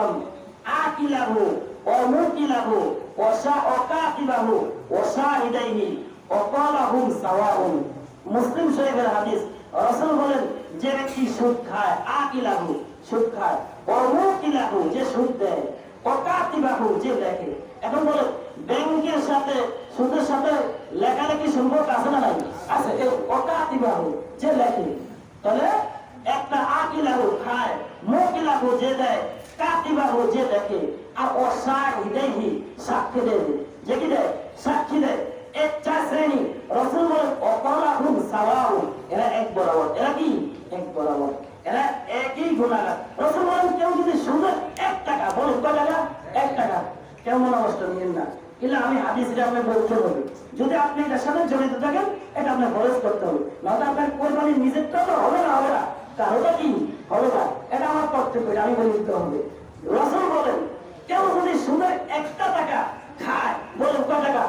ওয়াসাল্লাম আকিলাহু ওয়া মুকিলাহু ওয়া কাতিবাহু ওয়া শাহিদাইনি ওয়া ক্বালাহুম সাওয়াউন। মুসলিম শরীফের হাদিস। রাসূল বলেন, যে ব্যক্তি সুদ খায়, আকিলাহু সুদ খায়, ওয়া মুকিলাহু যে সুদ দেয়, ওয়া কাতিবাহু যে লেখে। এখন বলে ব্যাংকের সাথে সুদের সাথে লেখালেখি সম্পর্ক আছে না নাই? আছে। এই ওয়া কাতিবাহু যে লেখে, তাহলে একটা আকিলাহু খায়, মুকিলাহু যে দেয়, কাতিবাহু যে লেখে, আর অসাহিদাইহি সাক্ষী দেয়, যে কি দেয়? সাক্ষী দেয়। এক চার শ্রেণী। রাসূল বলেন ওয়াকালাহুম সাওয়াউন, এরা এক বরাবর। এরা কি? এক বরাবর। এরা একই গুনাহগার। রাসূল বলেন, কেউ যদি সুদের 1 টাকা, বলেন কয় টাকা? 1 টাকা। কেমন অবস্থা নিয়েন না, কিন্তু আমি হাদিসটা আপনি বলতে হবে। যদি আপনি এটার সাথে জড়িত থাকেন, এটা আপনার খরচ করতে হবে, নয়তো আপনার কোরবানি নিজেরটা তো হবে না, হবে না, তাহলে কি হবে না? এটা আমার কর্তব্য, আমি বলে দিতে হবে। রাসূল বলেন, কেউ যদি সুদের 1 টাকা খায়, বলেন কয় টাকা?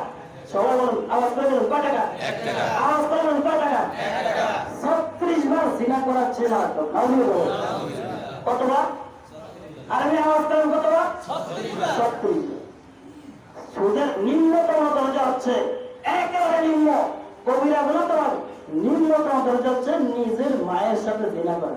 সবাই বলুন, আওয়াজ করে বলুন, কয় টাকা? 1 টাকা। আওয়াজ করে বলুন, কয় টাকা? 1 টাকা। 36 বার জিনা করাচ্ছে না তো, কতবার? আর আমি আওয়াজ করেন কতবার? 36 বার। 36। সুদের নিম্নতম দরজা হচ্ছে, একেবারে নিম্ন, কবিরা গুলো তোমার নিম্নতম দরজা হচ্ছে নিজের মায়ের সাথে জিনা করে।